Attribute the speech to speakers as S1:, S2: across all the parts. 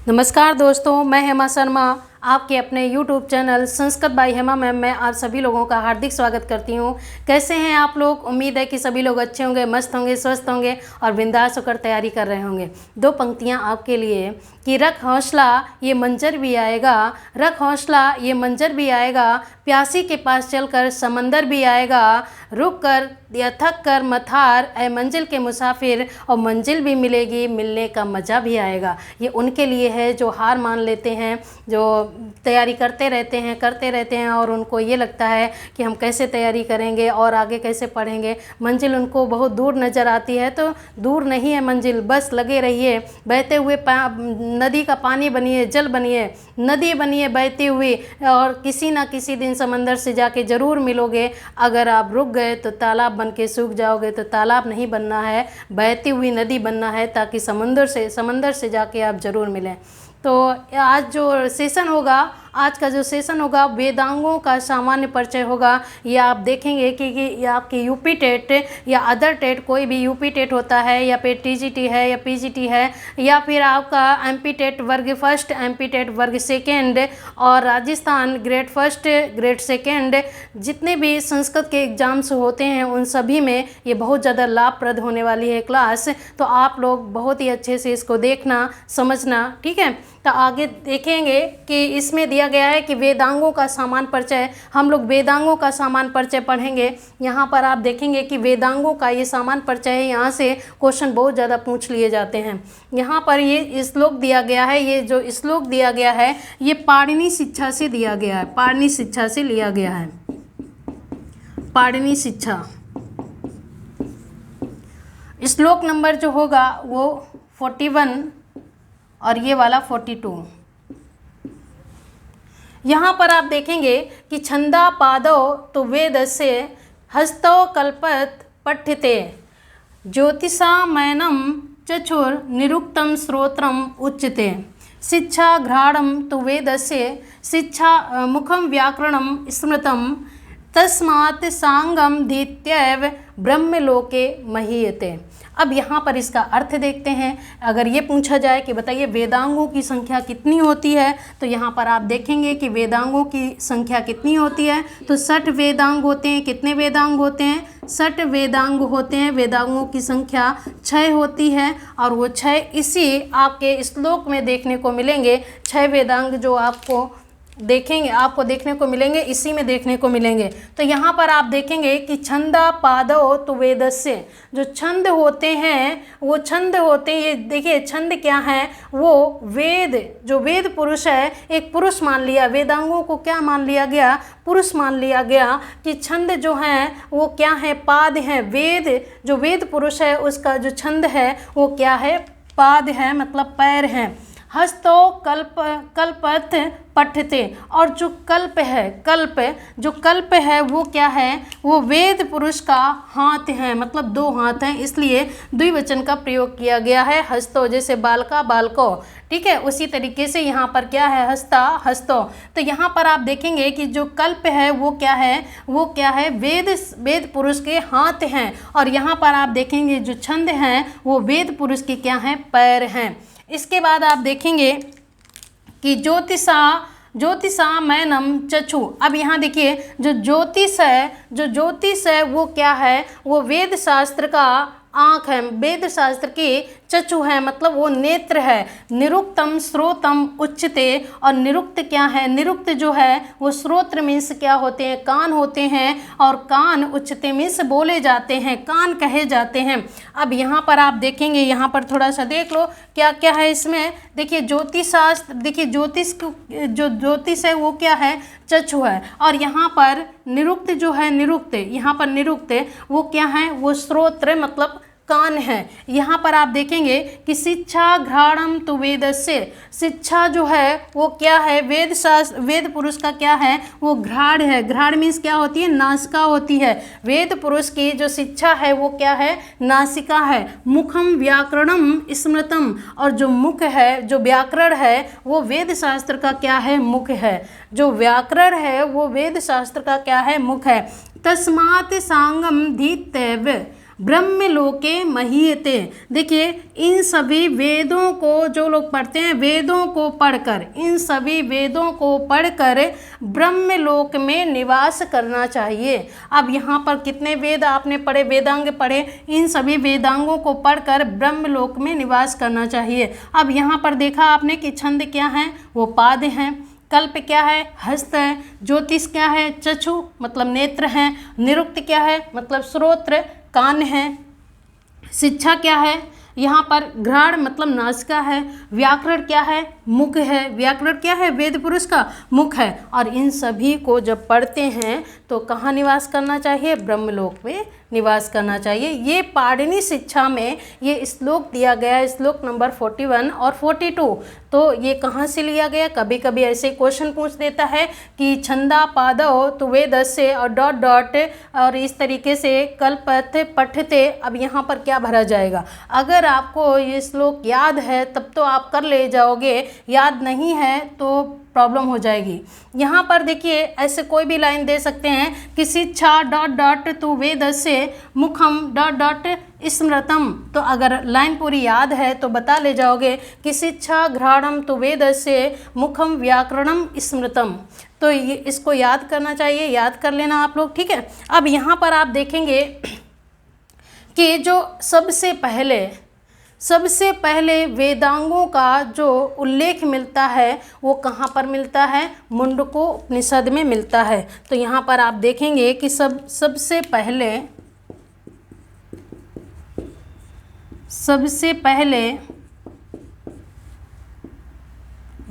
S1: नमस्कार दोस्तों, मैं हेमा शर्मा आपके अपने YouTube channel Sanskrit by Hema ma'am में आप सभी लोगों का हार्दिक स्वागत करती हूँ। कैसे हैं आप लोग? उम्मीद है कि सभी लोग अच्छे होंगे, मस्त होंगे, स्वस्थ होंगे और बिंदास होकर तैयारी कर रहे होंगे। दो पंक्तियाँ आपके लिए कि रख हौसला ये मंजर भी आएगा, रख हौसला ये मंजर भी आएगा, प्यासी के पास चलकर समंदर भी आएगा, रुक कर या थक कर मत हार ऐ मंजिल के मुसाफिर, और मंजिल भी मिलेगी, मिलने का मज़ा भी आएगा। ये उनके लिए है जो हार मान लेते हैं, जो तैयारी करते रहते हैं और उनको ये लगता है कि हम कैसे तैयारी करेंगे और आगे कैसे पढ़ेंगे। मंजिल उनको बहुत दूर नज़र आती है, तो दूर नहीं है मंजिल, बस लगे रहिए, बहते हुए नदी का पानी बनिए, जल बनिए, नदी बनिए बहती हुई, और किसी ना किसी दिन समंदर से जाके ज़रूर मिलोगे। अगर आप रुक गए तो तालाब बन के सूख जाओगे। तो तालाब नहीं बनना है, बहती हुई नदी बनना है, ताकि समंदर से जाके आप ज़रूर मिलें। तो आज जो सेशन होगा, आज का जो सेशन होगा वेदांगों का सामान्य परिचय होगा। ये आप देखेंगे कि ये आपके यूपी टेट या अदर टेट, कोई भी यूपी टेट होता है या फिर टीजीटी है या पीजीटी है, या फिर आपका एमपी टेट वर्ग फर्स्ट, एमपी टेट वर्ग सेकेंड और Rajasthan grade first, grade second, जितने भी संस्कृत के एग्ज़ाम्स होते हैं उन सभी में ये बहुत ज़्यादा लाभप्रद होने वाली है क्लास। तो आप लोग बहुत ही अच्छे से इसको देखना, समझना, ठीक है। तो आगे देखेंगे कि इसमें दिया गया है कि वेदांगों का सामान्य परिचय। हम लोग वेदांगों का सामान्य परिचय पढ़ेंगे। यहाँ पर आप देखेंगे कि वेदांगों का ये सामान्य परिचय है, यहाँ से क्वेश्चन बहुत ज़्यादा पूछ लिए जाते हैं। यहाँ पर ये श्लोक दिया गया है, ये जो श्लोक दिया गया है ये पाणिनि शिक्षा से दिया गया है, पाणिनि शिक्षा से लिया गया है, पाणिनि शिक्षा। श्लोक नंबर जो होगा वो 41 और ये वाला 42। यहाँ पर आप देखेंगे कि छंदा पादौ तो वेदस्य हस्तौ कल्पत पठ्यते, ज्योतिषामयनं चक्षुर निरुक्तं श्रोत्रम उच्यते, शिक्षा घ्राणं तो वेदस्य शिक्षा मुखं व्याकरणं स्मृतं, तस्मात् सांगम धीत्यैव ब्रह्मलोके महीयते। अब यहाँ पर इसका अर्थ देखते हैं। अगर ये पूछा जाए कि बताइए वेदांगों की संख्या कितनी होती है, तो यहाँ पर आप देखेंगे कि वेदांगों की संख्या कितनी होती है। तो 60 वेदांग होते हैं। कितने वेदांग होते हैं? 60 वेदांग होते हैं। वेदांगों की संख्या 6 होती है और वो 6 इसी आपके श्लोक में देखने को मिलेंगे। 6 वेदांग जो आपको देखने को मिलेंगे, इसी में देखने को मिलेंगे। तो यहाँ पर आप देखेंगे कि छंदा पादौ तो वेदस्य, जो छंद होते हैं वो छंद होते हैं, ये देखिए छंद क्या है, वो वेद, जो वेद पुरुष है, एक पुरुष मान लिया, वेदांगों को क्या मान लिया गया? पुरुष मान लिया गया कि छंद जो हैं वो क्या है? पाद हैं। वेद, जो वेद पुरुष है उसका जो छंद है वो क्या है? पाद है, मतलब पैर हैं। हस्तो कल्पत पठ्यते, और जो कल्प है वो क्या है? वो वेद पुरुष का हाथ है, मतलब 2 हाथ हैं, इसलिए द्विवचन का प्रयोग किया गया है। हस्तो, जैसे बालका बालको, ठीक है, उसी तरीके से यहाँ पर क्या है? हस्ता हस्तो। तो यहाँ पर आप देखेंगे कि जो कल्प है वो क्या है? वो क्या है? वेद पुरुष के हाथ हैं। और यहाँ पर आप देखेंगे जो छंद हैं वो वेद पुरुष के क्या हैं? पैर हैं। इसके बाद आप देखेंगे कि ज्योतिषामयनं चक्षु। अब यहाँ देखिए जो ज्योतिष है वो क्या है? वो वेद शास्त्र का आँख है, वेद शास्त्र की चक्षु है, मतलब वो नेत्र है। निरुक्तम श्रोतम उच्चते, और निरुक्त क्या है? निरुक्त जो है वो श्रोत्र मीन्स क्या होते हैं? कान होते हैं, और कान उच्चते मीन्स बोले जाते हैं, कान कहे जाते हैं। अब यहाँ पर आप देखेंगे, यहाँ पर थोड़ा सा देख लो क्या क्या है इसमें। देखिए ज्योतिष शास्त्र, देखिए जो ज्योतिष है वो क्या है? चक्षु है। और यहाँ पर निरुक्त जो है, यहाँ पर निरुक्त वो क्या है? वो श्रोत्र, मतलब कान है। यहाँ पर आप देखेंगे कि शिक्षा घ्राणम तो वेदस्य, शिक्षा जो है वो क्या है? वेद पुरुष का क्या है? वो घ्राण है। घ्राण मीन्स क्या होती है? नासिका होती है। वेद पुरुष की जो शिक्षा है वो क्या है? नासिका है। मुखम व्याकरणम स्मृतम, और जो मुख है, जो व्याकरण है वो वेद शास्त्र का क्या है? मुख है। जो व्याकरण है वो वेद शास्त्र का क्या है? मुख है। तस्मात् सांगम धीत्यैव ब्रह्मलोके महीयते। देखिए इन सभी वेदों को जो लोग पढ़ते हैं, वेदों को पढ़कर, इन सभी वेदों को पढ़कर ब्रह्मलोक में निवास करना चाहिए। अब यहाँ पर कितने वेद आपने पढ़े, वेदांग पढ़े, इन सभी वेदांगों को पढ़कर ब्रह्मलोक में निवास करना चाहिए। अब यहाँ पर देखा आपने कि छंद क्या है, वो पाद हैं, कल्प क्या है, हस्त है, ज्योतिष क्या है, चक्षु मतलब नेत्र हैं, निरुक्त क्या है मतलब श्रोत्र कान है, शिक्षा क्या है, यहाँ पर घ्राण मतलब नासिका है, व्याकरण क्या है, मुख है, व्याकरण क्या है, वेद पुरुष का मुख है। और इन सभी को जब पढ़ते हैं तो कहाँ निवास करना चाहिए, ब्रह्मलोक में निवास करना चाहिए। ये पाणिनि शिक्षा में ये श्लोक दिया गया है, श्लोक नंबर 41 और 42। तो ये कहाँ से लिया गया, कभी कभी ऐसे क्वेश्चन पूछ देता है कि छंदा पादौ तो वेदस्य और डॉट डॉट और इस तरीके से कल्पथ पठते। अब यहाँ पर क्या भरा जाएगा, अगर आपको ये श्लोक याद है तब तो आप कर ले जाओगे, याद नहीं है तो प्रॉब्लम हो जाएगी। यहाँ पर देखिए ऐसे कोई भी लाइन दे सकते हैं कि शिक्षा डॉट डॉट तु वेदस्य मुखम डॉट डॉट स्मृतम। तो अगर लाइन पूरी याद है तो बता ले जाओगे कि शिक्षा घ्राणम तु वेदस्य मुखम व्याकरणम स्मृतम। तो ये इसको याद करना चाहिए, याद कर लेना आप लोग, ठीक है। अब यहाँ पर आप देखेंगे कि जो सबसे पहले वेदांगों का जो उल्लेख मिलता है वो कहाँ पर मिलता है, मुंडको उपनिषद में मिलता है। तो यहाँ पर आप देखेंगे कि सबसे पहले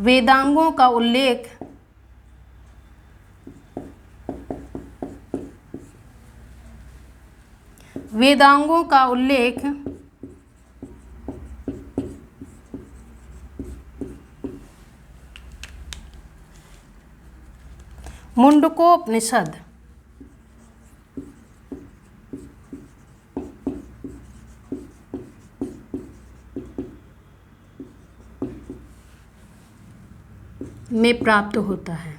S1: वेदांगों का उल्लेख मुंडकोपनिषद में प्राप्त होता है।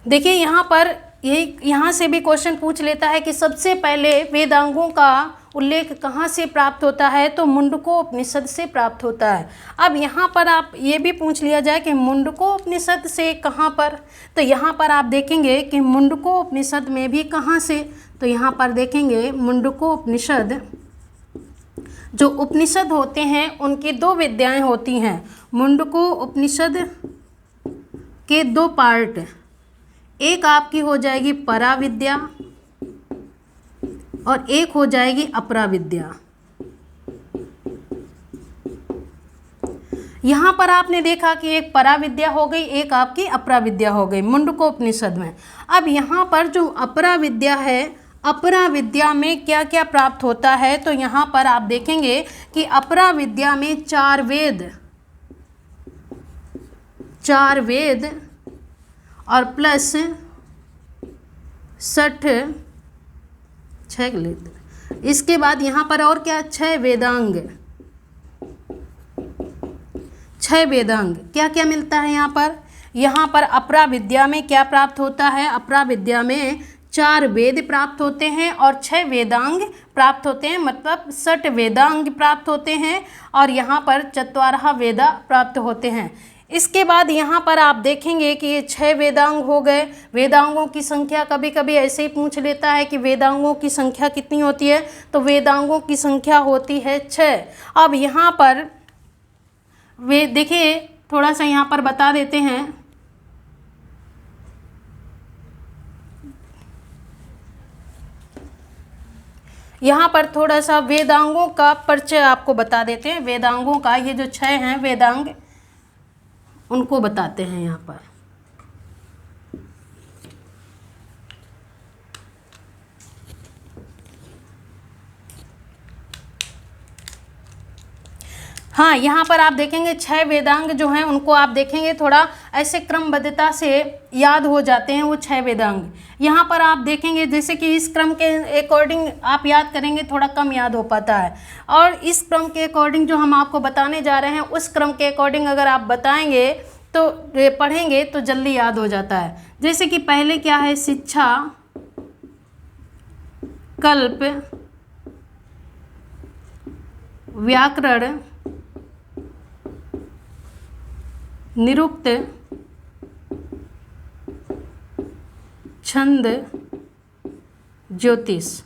S1: देखिए यहाँ पर यहाँ से भी क्वेश्चन पूछ लेता है कि सबसे पहले वेदांगों का उल्लेख कहाँ से प्राप्त होता है, तो मुंडको उपनिषद से प्राप्त होता है। अब यहाँ पर आप ये भी पूछ लिया जाए कि मुंडको उपनिषद से कहाँ पर, तो यहाँ पर आप देखेंगे कि मुंडको उपनिषद में भी कहाँ से, तो यहाँ पर देखेंगे मुंडको उपनिषद, जो उपनिषद होते हैं उनकी दो विद्याएं होती हैं। मुंडको उपनिषद के दो पार्ट, एक आपकी हो जाएगी परा विद्या और एक हो जाएगी अपरा विद्या। यहाँ पर आपने देखा कि एक परा विद्या हो गई, एक आपकी अपरा विद्या हो गई मुंडकोपनिषद में। अब यहाँ पर जो अपरा विद्या है, अपरा विद्या में क्या क्या प्राप्त होता है, तो यहाँ पर आप देखेंगे कि अपरा विद्या में चार वेद और प्लस 6 इसके बाद यहाँ पर और क्या, 6 वेदांग क्या क्या मिलता है यहाँ पर अपरा विद्या में क्या प्राप्त होता है, अपरा विद्या में 4 वेद प्राप्त होते हैं और 6 वेदांग प्राप्त होते हैं, मतलब 6 वेदांग प्राप्त होते हैं और यहाँ पर 4 वेदा प्राप्त होते हैं। इसके बाद यहाँ पर आप देखेंगे कि ये 6 वेदांग हो गए। वेदांगों की संख्या कभी कभी ऐसे ही पूछ लेता है कि वेदांगों की संख्या कितनी होती है, तो वेदांगों की संख्या होती है 6। अब यहाँ पर वे देखिए थोड़ा सा यहाँ पर बता देते हैं। यहाँ पर थोड़ा सा वेदांगों का परिचय आपको बता देते हैं। वेदांगों का ये जो 6 हैं वेदांग, उनको बताते हैं यहाँ पर। हाँ, यहाँ पर आप देखेंगे 6 वेदांग जो हैं उनको आप देखेंगे थोड़ा ऐसे क्रमबद्धता से याद हो जाते हैं वो 6 वेदांग। यहाँ पर आप देखेंगे जैसे कि इस क्रम के अकॉर्डिंग आप याद करेंगे थोड़ा कम याद हो पाता है, और इस क्रम के अकॉर्डिंग जो हम आपको बताने जा रहे हैं उस क्रम के अकॉर्डिंग अगर आप बताएंगे तो पढ़ेंगे तो जल्दी याद हो जाता है। जैसे कि पहले क्या है, शिक्षा कल्प व्याकरण निरुक्त छंद ज्योतिष।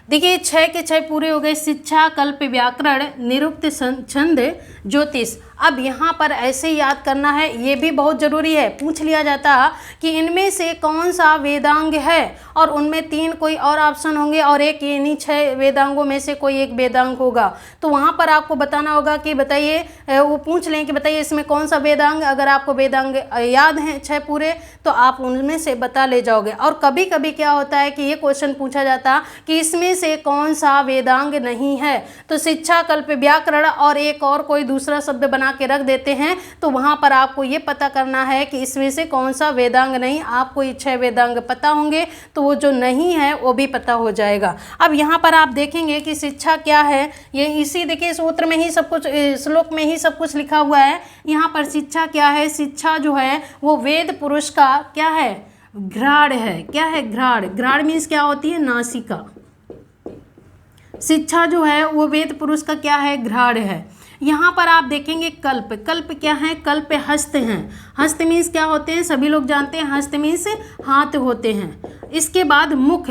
S1: देखिए 6 के 6 पूरे हो गए, शिक्षा कल्प व्याकरण निरुक्त छंद ज्योतिष। अब यहाँ पर ऐसे याद करना है, ये भी बहुत ज़रूरी है, पूछ लिया जाता कि इनमें से कौन सा वेदांग है, और उनमें 3 कोई और ऑप्शन होंगे और एक इन्हीं 6 वेदांगों में से कोई एक वेदांग होगा। तो वहाँ पर आपको बताना होगा कि बताइए, वो पूछ लें कि बताइए इसमें कौन सा वेदांग, अगर आपको वेदांग याद हैं 6 पूरे तो आप उनमें से बता ले जाओगे। और कभी कभी क्या होता है कि ये क्वेश्चन पूछा जाता कि इसमें से कौन सा वेदांग नहीं है, तो शिक्षा कल्प व्याकरण और एक और कोई दूसरा शब्द बना के रख देते हैं, तो वहां पर आपको ये पता करना है कि इसमें से कौन सा वेदांग नहीं। आपको ये 6 वेदांग पता होंगे तो वो जो नहीं है वो भी पता हो जाएगा। अब यहाँ पर आप देखेंगे कि शिक्षा क्या है, ये इसी देखिए सूत्र में ही सब कुछ, श्लोक में ही सब कुछ लिखा हुआ है। यहाँ पर शिक्षा क्या है, शिक्षा जो है वो वेद पुरुष का क्या है, घ्राण है। क्या है, घ्राण। घ्राण मीन्स क्या होती है, नासिका। शिक्षा जो है वो वेद पुरुष का क्या है, घ्राण है। यहाँ पर आप देखेंगे कल्प। कल्प क्या है, कल्प हस्त हैं। हस्त मीन्स क्या होते हैं, सभी लोग जानते हैं, हस्त मीन्स हाथ होते हैं। इसके बाद मुख।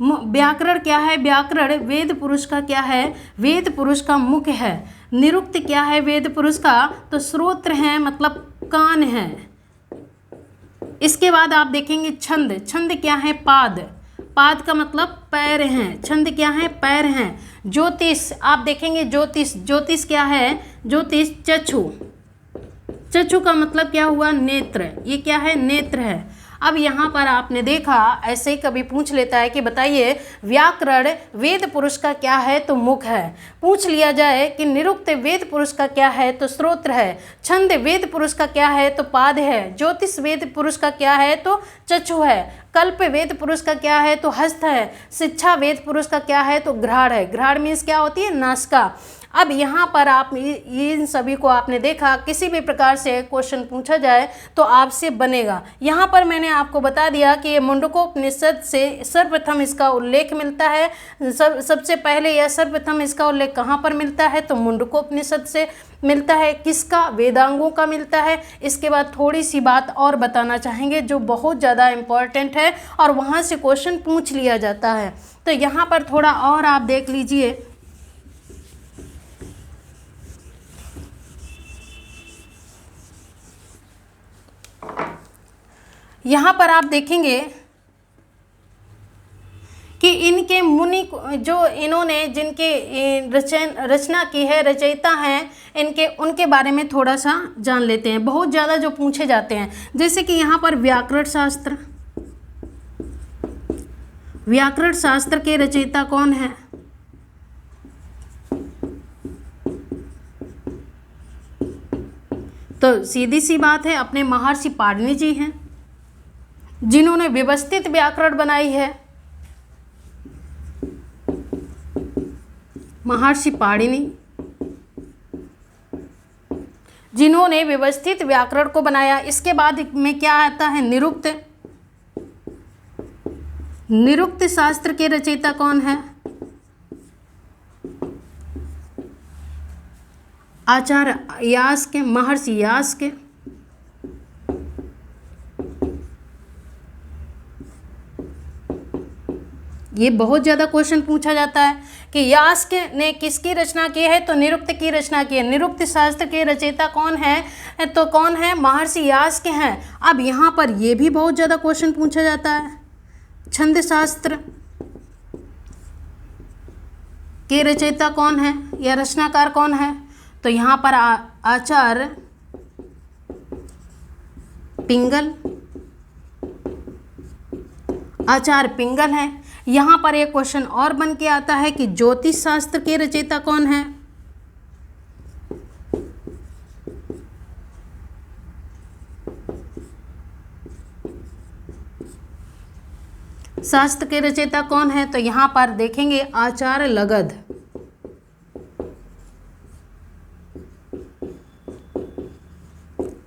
S1: व्याकरण क्या है, व्याकरण वेद पुरुष का क्या है, वेद पुरुष का मुख है। निरुक्त क्या है वेद पुरुष का, तो श्रोत्र है, मतलब कान है। इसके बाद आप देखेंगे छंद। छंद क्या है, पाद। पाद का मतलब पैर हैं, छंद क्या है, पैर हैं। ज्योतिष आप देखेंगे, ज्योतिष। ज्योतिष क्या है, ज्योतिष चक्षु। चक्षु का मतलब क्या हुआ, नेत्र। ये क्या है, नेत्र है। अब यहाँ पर आपने देखा ऐसे ही कभी पूछ लेता है कि बताइए व्याकरण वेद पुरुष का क्या है, तो मुख है। पूछ लिया जाए कि निरुक्त वेद पुरुष का क्या है, तो श्रोत्र है। छंद वेद पुरुष का क्या है, तो पाद है। ज्योतिष वेद पुरुष का क्या है, तो चक्षु है। कल्प वेद पुरुष का क्या है, तो हस्त है। शिक्षा वेद पुरुष का क्या है, तो घ्राण है। घ्राण मीन्स क्या होती है, नासिका। अब यहाँ पर आप इन सभी को आपने देखा, किसी भी प्रकार से क्वेश्चन पूछा जाए तो आपसे बनेगा। यहाँ पर मैंने आपको बता दिया कि ये मुंडकोपनिषद से सर्वप्रथम इसका उल्लेख मिलता है। सबसे पहले यह सर्वप्रथम इसका उल्लेख कहाँ पर मिलता है, तो मुंडकोपनिषद से मिलता है। किसका, वेदांगों का मिलता है। इसके बाद थोड़ी सी बात और बताना चाहेंगे जो बहुत ज़्यादा इम्पॉर्टेंट है और वहाँ से क्वेश्चन पूछ लिया जाता है। तो यहाँ पर थोड़ा और आप देख लीजिए, यहाँ पर आप देखेंगे कि इनके मुनि जो इन्होंने जिनके रचना की है, रचयिता हैं इनके, उनके बारे में थोड़ा सा जान लेते हैं। बहुत ज़्यादा जो पूछे जाते हैं, जैसे कि यहाँ पर व्याकरण शास्त्र। व्याकरण शास्त्र के रचयिता कौन है, तो सीधी सी बात है अपने महर्षि पाणिनि जी हैं, जिन्होंने व्यवस्थित व्याकरण बनाई है। महर्षि पाणिनि जिन्होंने व्यवस्थित व्याकरण को बनाया। इसके बाद में क्या आता है, निरुक्त। निरुक्त शास्त्र के रचयिता कौन है, आचार्य यास के, महर्षि यास के। ये बहुत ज़्यादा क्वेश्चन पूछा जाता है कि यास के ने किसकी रचना की है, तो निरुक्त की रचना की है। निरुक्त शास्त्र के रचयिता कौन है, तो कौन है, महर्षि यास के हैं। अब यहाँ पर ये भी बहुत ज़्यादा क्वेश्चन पूछा जाता है। छंद शास्त्र के रचयिता कौन है या रचनाकार कौन है, तो यहाँ पर आचार्य पिंगल। आचार्य पिंगल है। यहाँ पर एक क्वेश्चन और बन के आता है कि ज्योतिष शास्त्र के रचयिता कौन है, शास्त्र के रचयिता कौन है, तो यहाँ पर देखेंगे आचार्य लगध।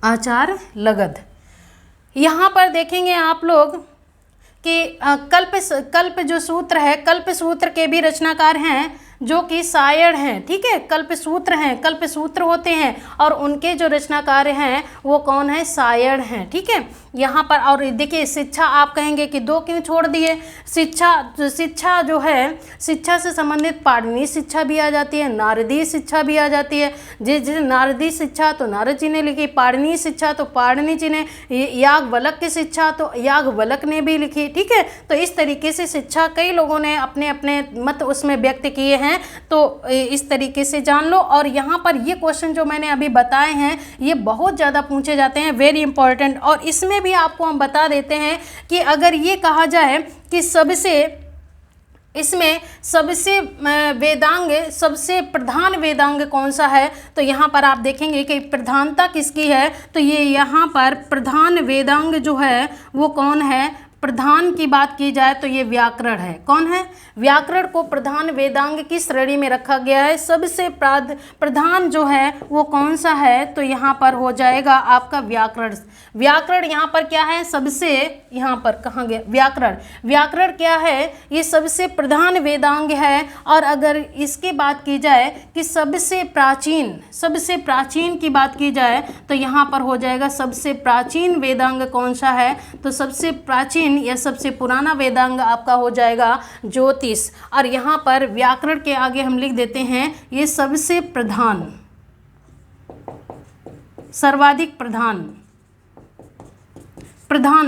S1: आचार लगध। यहाँ पर देखेंगे आप लोग कि कल्प जो सूत्र है, कल्प सूत्र के भी रचनाकार हैं जो कि सायण हैं, ठीक है। कल्प सूत्र हैं, कल्प सूत्र होते हैं और उनके जो रचनाकार हैं वो कौन है, सायण हैं, ठीक है। यहाँ पर और देखिए शिक्षा, आप कहेंगे कि दो क्यों छोड़ दिए। शिक्षा जो है, शिक्षा से संबंधित पाणिनि शिक्षा भी आ जाती है, नारदीय शिक्षा भी आ जाती है। जैसे नारदीय शिक्षा तो नारद जी ने लिखी, पाणिनि शिक्षा तो पाणिनि जी ने, याज्ञवल्क्य की शिक्षा तो याज्ञवल्क्य ने भी लिखी, ठीक है। तो इस तरीके से शिक्षा कई लोगों ने अपने अपने मत उसमें व्यक्त किए हैं, तो इस तरीके से जान लो। और यहाँ पर ये क्वेश्चन जो मैंने अभी बताए हैं ये बहुत ज़्यादा पूछे जाते हैं, वेरी इंपॉर्टेंट। और इसमें भी आपको हम बता देते हैं कि अगर ये कहा जाए कि इसमें सबसे वेदांग, सबसे प्रधान वेदांग कौन सा है, तो यहाँ पर आप देखेंगे कि प्रधानता किसकी है, तो ये यहाँ पर प्रधान वेदांग जो है वो कौन है, प्रधान की बात की जाए तो ये व्याकरण है। कौन है, व्याकरण को प्रधान वेदांग की श्रेणी में रखा गया है। सबसे प्रधान जो है वो कौन सा है, तो यहाँ पर हो जाएगा आपका व्याकरण। व्याकरण यहाँ पर क्या है, सबसे, यहाँ पर कहाँ गया व्याकरण, व्याकरण क्या है, ये सबसे प्रधान वेदांग है। और अगर इसकी बात की जाए कि सबसे प्राचीन की बात की जाए तो यहाँ पर हो जाएगा सबसे प्राचीन वेदांग कौन सा है, तो सबसे प्राचीन या सबसे पुराना वेदांग आपका हो जाएगा ज्योतिष। और यहाँ पर व्याकरण के आगे हम लिख देते हैं ये सबसे प्रधान, सर्वाधिक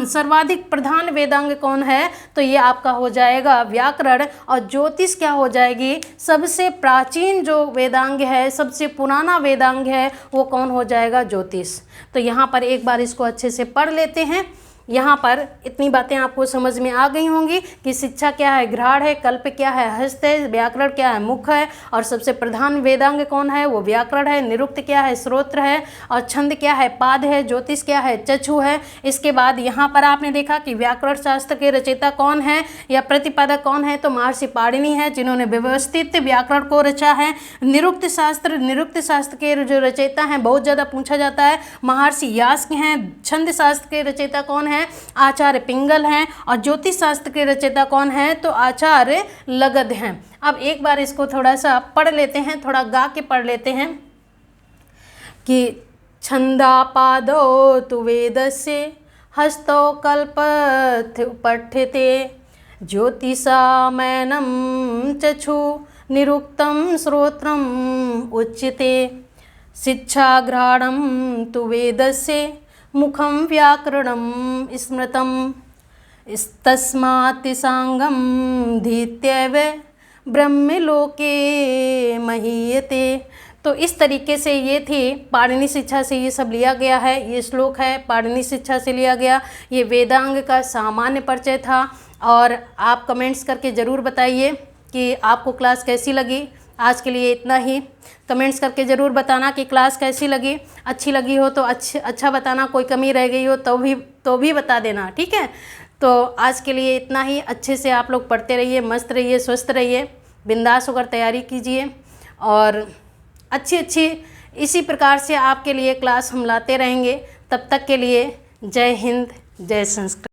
S1: सर्वाधिक प्रधान वेदांग कौन है, तो ये आपका हो जाएगा व्याकरण। और ज्योतिष क्या हो जाएगी, सबसे प्राचीन जो वेदांग है, सबसे पुराना वेदांग है वो कौन हो जाएगा, ज्योतिष। तो यहाँ पर एक बार इसको अच्छे से पढ़ लेते हैं। यहाँ पर इतनी बातें आपको समझ में आ गई होंगी कि शिक्षा क्या है, घ्राण है, कल्प क्या है, हस्त है, व्याकरण क्या है, मुख है, और सबसे प्रधान वेदांग कौन है, वो व्याकरण है, निरुक्त क्या है, स्रोत्र है, और छंद क्या है, पाद है, ज्योतिष क्या है, चक्षु है। इसके बाद यहाँ पर आपने देखा कि व्याकरण शास्त्र के रचयिता कौन है या प्रतिपादक कौन है, तो महर्षि पाणिनि है जिन्होंने व्यवस्थित व्याकरण को रचा है। निरुक्त शास्त्र के जो रचयिता हैं, बहुत ज़्यादा पूछा जाता है, महर्षि यास्क हैं। छंद शास्त्र के रचयिता कौन है, आचार्य पिंगल हैं। और ज्योतिष शास्त्र के रचयिता कौन है, तो आचार्य लगध हैं। अब एक बार इसको थोड़ा सा पढ़ लेते हैं, थोड़ा गा के पढ़ लेते हैं कि छंदापादो तु वेदस्य हस्तो कल्प पठ्यते ज्योतिषामैनं चक्षु निरुक्तं श्रोत्रम् उच्यते शिक्षाघ्राणं तु वेदस्य मुखं व्याकरणं स्मृतं तस्मात् सांगं धीत्यैव ब्रह्मलोके महीयते। तो इस तरीके से ये थी पाणिनि शिक्षा से ये सब लिया गया है। ये श्लोक है पाणिनि शिक्षा से लिया गया। ये वेदांग का सामान्य परिचय था। और आप कमेंट्स करके ज़रूर बताइए कि आपको क्लास कैसी लगी। आज के लिए इतना ही। कमेंट्स करके ज़रूर बताना कि क्लास कैसी लगी। अच्छी लगी हो तो अच्छा बताना, कोई कमी रह गई हो तो भी बता देना, ठीक है। तो आज के लिए इतना ही। अच्छे से आप लोग पढ़ते रहिए, मस्त रहिए, स्वस्थ रहिए, बिंदास होकर तैयारी कीजिए। और अच्छी इसी प्रकार से आपके लिए क्लास हम लाते रहेंगे। तब तक के लिए जय हिंद, जय संस्कृत।